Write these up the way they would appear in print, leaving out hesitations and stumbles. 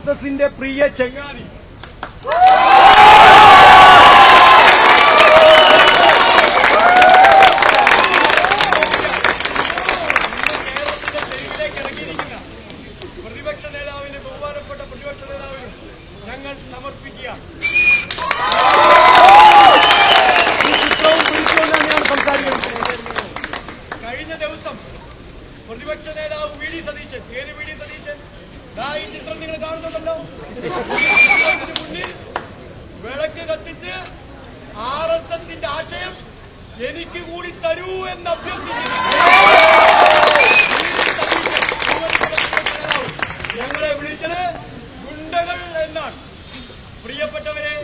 RSSന്റെ പ്രിയ ചെങ്ങാതി പ്രതിപക്ഷ നേതാവിന്റെ ബഹുമാനപ്പെട്ട പ്രതിപക്ഷ നേതാവിന് ഞങ്ങൾ സമർപ്പിക്കുക. കഴിഞ്ഞ ദിവസം പ്രതിപക്ഷ നേതാവ് വി ഡി സതീശൻ, ഏത് വി ഡി സതീശൻ? ഈ ചിത്രം നിങ്ങൾ കാണുന്നുണ്ടല്ലോ. ഇതിനു മുന്നിൽ വിളക്ക് കത്തിച്ച് RSSന്റെ ആശയം എനിക്ക് കൂടി തരൂ എന്ന് അഭ്യർത്ഥിക്കുന്നു. ഞങ്ങളെ വിളിച്ചത് ഗുണ്ടകൾ എന്നാണ്. പ്രിയപ്പെട്ടവരെ,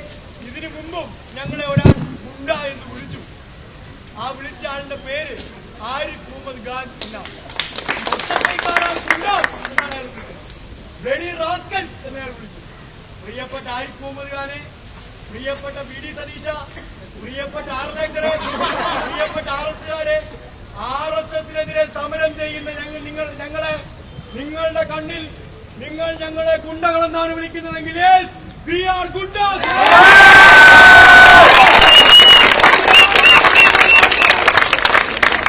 ഇതിനു മുമ്പും ഞങ്ങളെ ഒരാൾ ഗുണ്ട എന്ന് വിളിച്ചു. ആ വിളിച്ച ആളുടെ പേര് ആരിഫ് മുഹമ്മദ് ഖാൻ എന്നാണ്. എന്നയാൾ വിളിച്ചു. പ്രിയപ്പെട്ട ആരിഫ് മുഹമ്മദ് ഖാനെ, പ്രിയപ്പെട്ട വി ഡി സതീശ, പ്രിയപ്പെട്ട ആർലേക്കറെ, പ്രിയപ്പെട്ട RSSകാരെ, RSSനെതിരെ സമരം ചെയ്യുന്ന നിങ്ങളുടെ കണ്ണിൽ നിങ്ങൾ ഞങ്ങളെ ഗുണ്ടകളെന്നാണ് വിളിക്കുന്നതെങ്കിൽ we are ഗുണ്ടകൾ.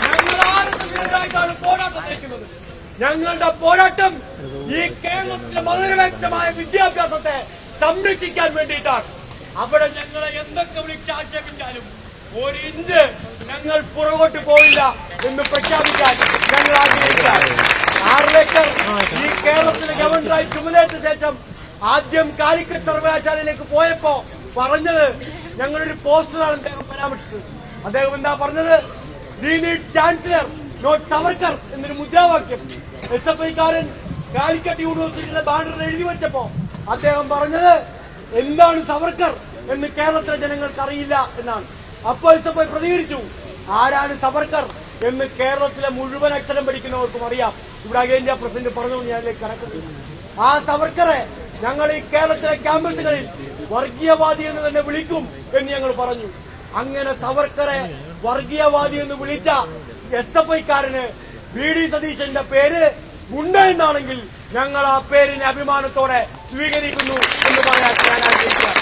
ഞങ്ങൾ RSSനെതിരായിട്ടാണ് പോരാട്ടം നയിക്കുന്നത്. ഞങ്ങളുടെ പോരാട്ടം ഈ കേരളത്തിലെ മതനിരപേക്ഷമായ വിദ്യാഭ്യാസത്തെ സംരക്ഷിക്കാൻ വേണ്ടിയിട്ടാണ്. അവിടെ ഞങ്ങളെ എന്തൊക്കെ വിളിച്ച് ആക്ഷേപിച്ചാലും ഒരു ഇഞ്ച് ഞങ്ങൾ പുറകോട്ട് പോയില്ല എന്ന് പ്രഖ്യാപിക്കാൻ ഞങ്ങൾ ആഗ്രഹിക്കുകയാണ്. ആർലേക്കർ ഈ കേരളത്തിലെ ഗവർണറായി ചുമതലയേറ്റ ശേഷം ആദ്യം കാലിക്കറ്റ് സർവകലാശാലയിലേക്ക് പോയപ്പോ പറഞ്ഞത്, ഞങ്ങളൊരു പോസ്റ്ററാണ് അദ്ദേഹം പരാമർശിച്ചത്. അദ്ദേഹം എന്താ പറഞ്ഞത്? We need chancellor not Savarkar എന്നൊരു മുദ്രാവാക്യം SFIക്കാരൻ കാലിക്കറ്റ് യൂണിവേഴ്സിറ്റിയുടെ ബാനറിൽ എഴുതി വെച്ചപ്പോ അദ്ദേഹം പറഞ്ഞത്, എന്താണ് സവർക്കർ എന്ന് കേരളത്തിലെ ജനങ്ങൾക്ക് അറിയില്ല എന്നാണ്. അപ്പോൾ SFI പ്രതികരിച്ചു, ആരാണ് സവർക്കർ എന്ന് കേരളത്തിലെ മുഴുവൻ അക്ഷരം പഠിക്കുന്നവർക്കും അറിയാം. ഇവിടെ അഖിലേന്ത്യാ പ്രസിഡന്റ് പറഞ്ഞു, ഞാനിലേക്ക് കടക്കുന്നു. ആ സവർക്കറെ ഞങ്ങൾ ഈ കേരളത്തിലെ ക്യാമ്പസുകളിൽ വർഗീയവാദി എന്ന് തന്നെ വിളിക്കും എന്ന് ഞങ്ങൾ പറഞ്ഞു. അങ്ങനെ സവർക്കറെ വർഗീയവാദി എന്ന് വിളിച്ച SFIക്കാരന് വി ഡി സതീശന്റെ പേര് ഗുണ്ട എന്നാണെങ്കിൽ ഞങ്ങൾ ആ പേരിനെ അഭിമാനത്തോടെ സ്വീകരിക്കുന്നു എന്ന് പറയാൻ ഞാൻ ആഗ്രഹിക്കാം.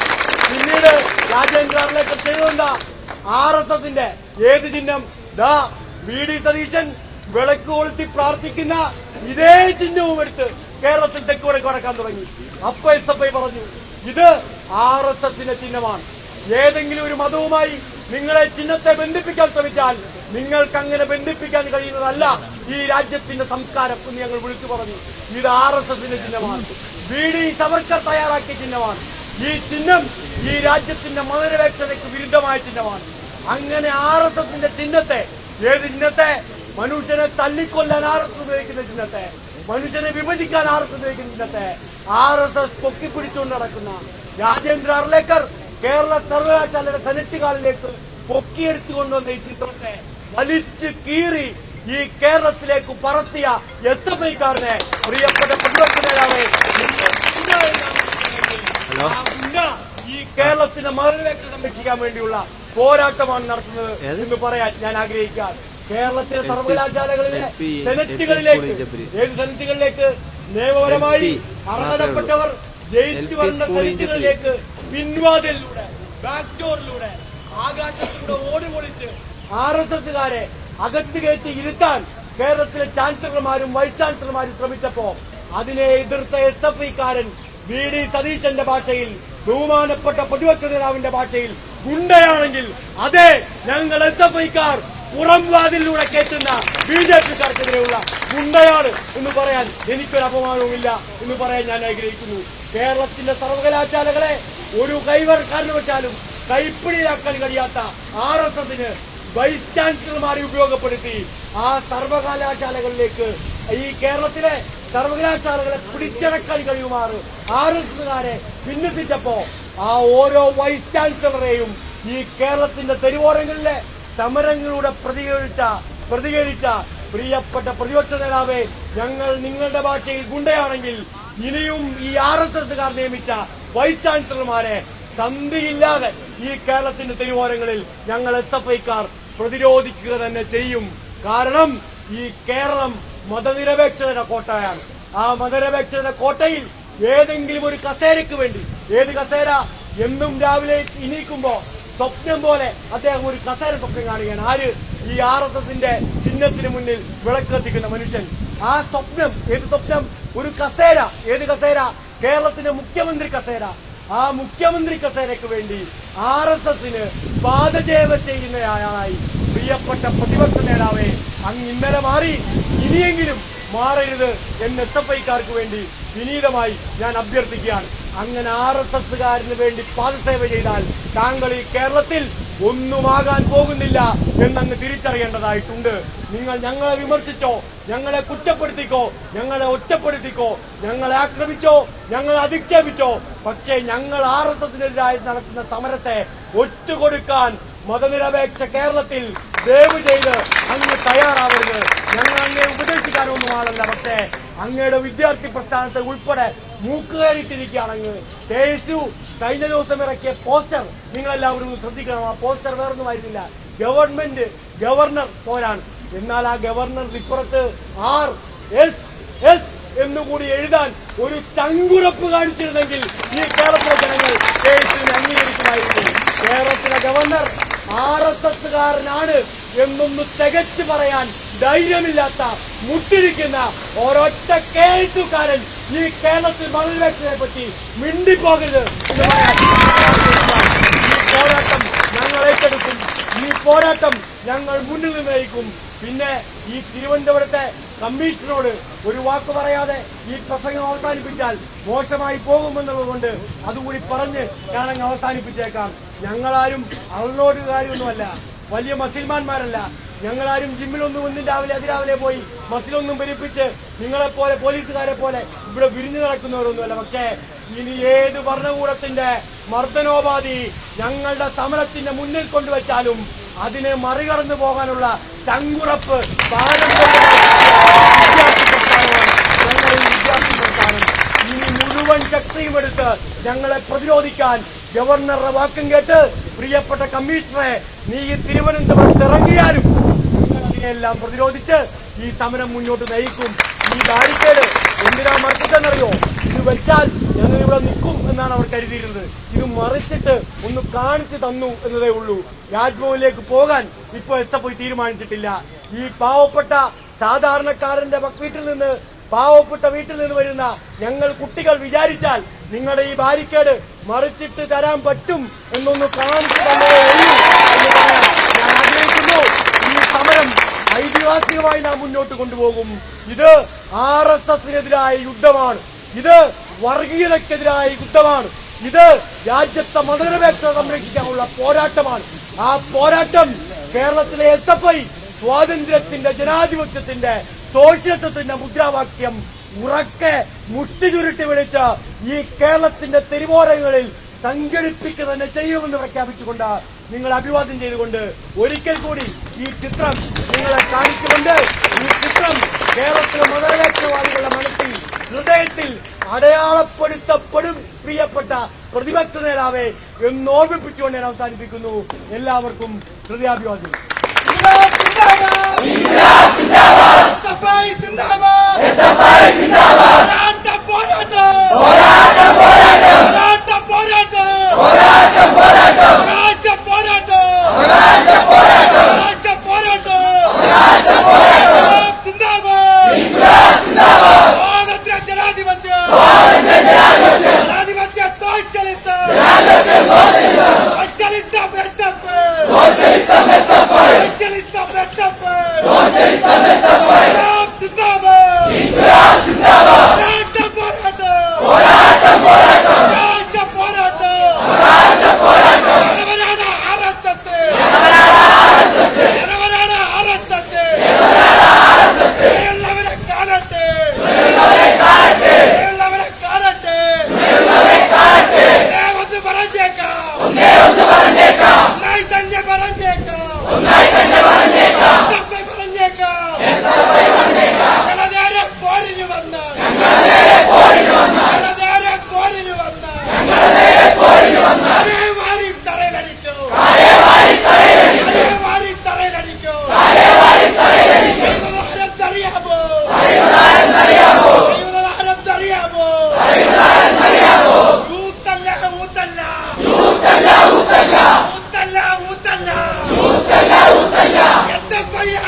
പിന്നീട് രാജേന്ദ്രനിലേക്ക് ചെയ്തുകൊണ്ട RSSന്റെ ഏത് ചിഹ്നം? വി ഡി സതീശൻ വിളക്ക് കൊളുത്തി പ്രാർത്ഥിക്കുന്ന ഇതേ ചിഹ്നവും എടുത്ത് കേരളത്തിൽ തെക്കുവട കടക്കാൻ തുടങ്ങി. അപ്പൊ SFI പറഞ്ഞു, ഇത് RSSന്റെ ചിഹ്നമാണ്. ഏതെങ്കിലും ഒരു മതവുമായി നിങ്ങളെ ചിഹ്നത്തെ ബന്ധിപ്പിക്കാൻ ശ്രമിച്ചാൽ നിങ്ങൾക്ക് അങ്ങനെ ബന്ധിപ്പിക്കാൻ കഴിയുന്നതല്ല ഈ രാജ്യത്തിന്റെ സംസ്കാരം എന്ന് ഞങ്ങൾ വിളിച്ചു പറഞ്ഞു. ഇത് RSSന്റെ ചിഹ്നമാണ്. വി ഡി സവർക്കർ തയ്യാറാക്കിയ ചിഹ്നമാണ്. ഈ ചിഹ്നം ഈ രാജ്യത്തിന്റെ മതനിരപേക്ഷതയ്ക്ക് വിരുദ്ധമായ ചിഹ്നമാണ്. അങ്ങനെ RSSന്റെ ചിഹ്നത്തെ, ഏത് ചിഹ്നത്തെ? മനുഷ്യനെ തല്ലിക്കൊല്ലാൻ RSS ഉപയോഗിക്കുന്ന ചിഹ്നത്തെ, മനുഷ്യനെ വിഭജിക്കാൻ RSS ഉപയോഗിക്കുന്ന ചിഹ്നത്തെ RSS പൊക്കിപ്പിടിച്ചുകൊണ്ട് നടക്കുന്ന രാജേന്ദ്ര അർലേക്കർ കേരള സർവകലാശാലയുടെ സെനറ്റ് ഹാളിലേക്ക് പൊക്കിയെടുത്തുകൊണ്ടുവന്ന ഈ ചിത്രത്തെ വലിച്ചു കീറി ഈ കേരളത്തിലേക്ക് പറത്തിയ SFIക്കാരനെ പ്രിയപ്പെട്ട പ്രതിപക്ഷ നേതാവേ, ഈ കേരളത്തിന്റെ മതനിരപേക്ഷത സംരക്ഷിക്കാൻ വേണ്ടിയുള്ള പോരാട്ടമാണ് നടത്തുന്നത് എന്ന് പറയാൻ ഞാൻ ആഗ്രഹിക്കാൻ. കേരളത്തിലെ സർവകലാശാലകളിലെ സെനറ്റുകളിലേക്ക്, ഏത് സെനറ്റുകളിലേക്ക്? നിയമപരമായി അർഹതപ്പെട്ടവർ ജയിച്ചു വരുന്ന സെനറ്റുകളിലേക്ക് പിൻവാതിലൂടെ, ബാക്ക്ഡോറിലൂടെ, ആകാശത്തിലൂടെ ഓടി പൊളിച്ച് RSSകാരെ അകത്ത് കയറ്റി ഇരുത്താൻ കേരളത്തിലെ ചാൻസലർമാരും വൈസ് ചാൻസലർമാരും ശ്രമിച്ചപ്പോ അതിനെ എതിർത്ത SFIക്കാരൻ വി ഡി സതീശന്റെ ഭാഷയിൽ, ബഹുമാനപ്പെട്ട പ്രതിപക്ഷ നേതാവിന്റെ ഭാഷയിൽ ഗുണ്ടയാണെങ്കിൽ അതെ, ഞങ്ങൾ SFIക്കാർ പുറം വാതിലൂടെ കയറ്റുന്ന BJPക്കാർക്കെതിരെയുള്ള ഗുണ്ടയാണ് എന്ന് പറയാൻ എനിക്കൊരു അപമാനവുമില്ല എന്ന് പറയാൻ ഞാൻ ആഗ്രഹിക്കുന്നു. കേരളത്തിന്റെ സർവകലാശാലകളെ ഒരു കാരണവശാലും കൈപ്പിടിയിലാക്കാൻ കഴിയാത്ത RSSന് വൈസ് ചാൻസലർമാരെ ഉപയോഗപ്പെടുത്തി ആ സർവകലാശാലകളിലേക്ക്, ഈ കേരളത്തിലെ സർവകലാശാലകളെ പിടിച്ചടക്കാൻ കഴിയുമാറ് RSSകാരെ വിന്യസിച്ചപ്പോ ആ ഓരോ വൈസ് ചാൻസലറെയും ഈ കേരളത്തിന്റെ തെരുവോരങ്ങളിലെ സമരങ്ങളുടെ പ്രതികരിച്ച പ്രിയപ്പെട്ട പ്രതിപക്ഷ നേതാവേ, ഞങ്ങൾ നിങ്ങളുടെ ഭാഷയിൽ ഗുണ്ടയാണെങ്കിൽ ഇനിയും ഈ RSSകാർ നിയമിച്ച വൈസ് ചാൻസലർമാരെ സന്ധിയില്ലാതെ ഈ കേരളത്തിന്റെ തെരുവോരങ്ങളിൽ ഞങ്ങൾ SFIക്കാർ പ്രതിരോധിക്കുക തന്നെ ചെയ്യും. കാരണം ഈ കേരളം മതനിരപേക്ഷതയുടെ കോട്ടയാണ്. ആ മതനിരപേക്ഷതയുടെ കോട്ടയിൽ ഏതെങ്കിലും ഒരു കസേരയ്ക്ക് വേണ്ടി. ഏത് കസേര? എന്നും രാവിലെ എണീക്കുമ്പോ സ്വപ്നം പോലെ അദ്ദേഹം ഒരു കസേര സ്വപ്നം കാണുകയാണ്. ആര്? ഈ RSSന്റെ ചിഹ്നത്തിന് മുന്നിൽ വിളക്ക് കത്തിക്കുന്ന മനുഷ്യൻ. ആ സ്വപ്നം, ഏത് സ്വപ്നം? ഒരു കസേര. ഏത് കസേര? കേരളത്തിന്റെ മുഖ്യമന്ത്രി കസേര. ആ മുഖ്യമന്ത്രി കസേരയ്ക്ക് വേണ്ടി RSSന് പാദചേവ ചെയ്യുന്നയാളായി പ്രിയപ്പെട്ട പ്രതിപക്ഷ നേതാവേ, അങ്ങ് ഇന്നലെ മാറി, ഇനിയെങ്കിലും മാറരുത് എന്ന് SFIക്കാർക്ക് വേണ്ടി വിനീതമായി ഞാൻ അഭ്യർത്ഥിക്കുകയാണ്. അങ്ങനെ RSSകാരന് വേണ്ടി പാദസേവ ചെയ്താൽ താങ്കൾ ഈ കേരളത്തിൽ ഒന്നുമാകാൻ പോകുന്നില്ല എന്നങ്ങ് തിരിച്ചറിയേണ്ടതായിട്ടുണ്ട്. നിങ്ങൾ ഞങ്ങളെ വിമർശിച്ചോ, ഞങ്ങളെ കുറ്റപ്പെടുത്തിക്കോ, ഞങ്ങളെ ഒറ്റപ്പെടുത്തിക്കോ, ഞങ്ങളെ ആക്രമിച്ചോ, ഞങ്ങളെ അധിക്ഷേപിച്ചോ, പക്ഷേ ഞങ്ങൾ RSSനെതിരായി നടത്തുന്ന സമരത്തെ ഒറ്റുകൊടുക്കാൻ മതനിരപേക്ഷ കേരളത്തിൽ ദയവ് ചെയ്ത് അങ്ങ് തയ്യാറാവരുത്. ഞങ്ങൾ അങ്ങേ ഉപദേശിക്കാനൊന്നുമാണല്ല, പക്ഷേ അങ്ങയുടെ വിദ്യാർത്ഥി പ്രസ്ഥാനത്തെ ഉൾപ്പെടെ മൂക്കുകയറിയിട്ടിരിക്കുകയാണ് അങ്ങ്. KSU കഴിഞ്ഞ ദിവസം ഇറക്കിയ പോസ്റ്റർ നിങ്ങളെല്ലാവരും ശ്രദ്ധിക്കണം. ആ പോസ്റ്റർ വേറൊന്നുമായിരുന്നില്ല, ഗവർണർ പോരാണ്. എന്നാൽ ആ ഗവർണർ ഇപ്പുറത്ത് RSS എന്നുകൂടി എഴുതാൻ ഒരു ചങ്കുറപ്പ് കാണിച്ചിരുന്നെങ്കിൽ ഈ കേരളത്തിലെ ജനങ്ങൾ KSUവിനെ അംഗീകരിക്കുമായിരുന്നു. കേരളത്തിലെ ഗവർണർ RSSകാരനാണ് എന്നൊന്ന് തികച്ചു പറയാൻ ധൈര്യമില്ലാത്ത, മുട്ടിരിക്കുന്ന ഒരൊറ്റ KSUക്കാരൻ ഈ കേരളത്തിൽ മതനിരപേക്ഷതയെ പറ്റി മിണ്ടിപ്പോകരുത് എന്ന് പറയാൻ ഈ പോരാട്ടം ഞങ്ങൾ ഏറ്റെടുക്കും. ഈ പോരാട്ടം ഞങ്ങൾ മുന്നിൽ നിന്ന് നയിക്കും. പിന്നെ ഈ തിരുവനന്തപുരത്തെ കമ്മീഷണറോട് ഒരു വാക്ക് പറയാതെ ഈ പ്രസംഗം അവസാനിപ്പിച്ചാൽ മോശമായി പോകുമെന്നുള്ളതുകൊണ്ട് അതുകൂടി പറഞ്ഞ് ഞാൻ അവസാനിപ്പിച്ചേക്കാം. ഞങ്ങളാരും അള്ളോട്ടുകാരൊന്നുമല്ല, വലിയ മസിൽമാന്മാരല്ല. ഞങ്ങളാരും ജിമ്മിലൊന്നും ഒന്നും അതിരാവിലെ പോയി മസിലൊന്നും പെരുപ്പിച്ച് നിങ്ങളെപ്പോലെ പോലീസുകാരെ പോലെ ഇവിടെ വിരിഞ്ഞു നടക്കുന്നവരൊന്നുമല്ല. പക്ഷേ ഇനി ഏത് ഭരണകൂടത്തിന്റെ മർദ്ദനോപാധി ഞങ്ങളുടെ സമരത്തിന്റെ മുന്നിൽ കൊണ്ടുവച്ചാലും അതിനെ മറികടന്നു പോകാനുള്ള ചങ്കുറപ്പ് വിദ്യാർത്ഥി പ്രസ്ഥാനം ഇനി മുഴുവൻ ശക്തിയുമെടുത്ത് ഞങ്ങളെ പ്രതിരോധിക്കാൻ ഗവർണറുടെ വാക്കും കേട്ട് പ്രിയപ്പെട്ട കമ്മീഷണറെ, നീ ഈ തിരുവനന്തപുരത്ത് ഇറങ്ങിയാലും അതിനെല്ലാം പ്രതിരോധിച്ച് ഈ സമരം മുന്നോട്ട് നയിക്കും. ഈ ബാരിക്കേഡ് എന്തിനാ മറിച്ചിട്ടെന്നറിയോ? ഇത് വെച്ചാൽ ഞങ്ങൾ ഇവിടെ നിൽക്കും എന്നാണ് അവർ കരുതിയിരുന്നത്. ഇത് മറിച്ചിട്ട് ഒന്ന് കാണിച്ചു തന്നു എന്നതേ ഉള്ളൂ. രാജ്ഭവനിലേക്ക് പോകാൻ ഇപ്പോൾ SFI തീരുമാനിച്ചിട്ടില്ല. ഈ പാവപ്പെട്ട സാധാരണക്കാരന്റെ പാവപ്പെട്ട വീട്ടിൽ നിന്ന് വരുന്ന ഞങ്ങൾ കുട്ടികൾ വിചാരിച്ചാൽ നിങ്ങളുടെ ഈ ബാരിക്കേഡ് മറിച്ചിട്ട് തരാൻ പറ്റും എന്നൊന്ന് കാണിച്ചു തന്നേ ഉള്ളൂ എന്ന് പറയാൻ ഞാൻ ആഗ്രഹിക്കുന്നു. ഈ സമരം ഐതിഹാസികമായി നാം മുന്നോട്ട് കൊണ്ടുപോകും. ഇത് RSSനെതിരായ യുദ്ധമാണ്. ഇത് വർഗീയതയ്ക്കെതിരായ യുദ്ധമാണ്. ഇത് രാജ്യത്തെ മതനിരപേക്ഷത സംരക്ഷിക്കാനുള്ള പോരാട്ടമാണ്. ആ പോരാട്ടം കേരളത്തിലെ SFI സ്വാതന്ത്ര്യത്തിന്റെ, ജനാധിപത്യത്തിന്റെ, സോഷ്യലിസത്തിന്റെ മുദ്രാവാക്യം ഉറക്കെ മുട്ടി ചുരുട്ടി വിളിച്ച് ഈ കേരളത്തിന്റെ തെരുവോരങ്ങളിൽ സംഘടിപ്പിക്കുക തന്നെ ചെയ്യുമെന്ന് പ്രഖ്യാപിച്ചുകൊണ്ട് നിങ്ങൾ അഭിവാദ്യം ചെയ്തുകൊണ്ട് ഒരിക്കൽ കൂടി ഈ ചിത്രം നിങ്ങളെ കാണിച്ചുകൊണ്ട് ഈ ചിത്രം കേരളത്തിലെ മതനിരപേക്ഷവാദികളുടെ മനസ്സിൽ, ഹൃദയത്തിൽ അടയാളപ്പെടുത്തപ്പെടും പ്രിയപ്പെട്ട പ്രതിപക്ഷ നേതാവേ എന്ന് ഓർമ്മിപ്പിച്ചുകൊണ്ട് ഞാൻ അവസാനിപ്പിക്കുന്നു. എല്ലാവർക്കും ഹൃദയാഭിവാദ്യം. പോരാട്ടം SFI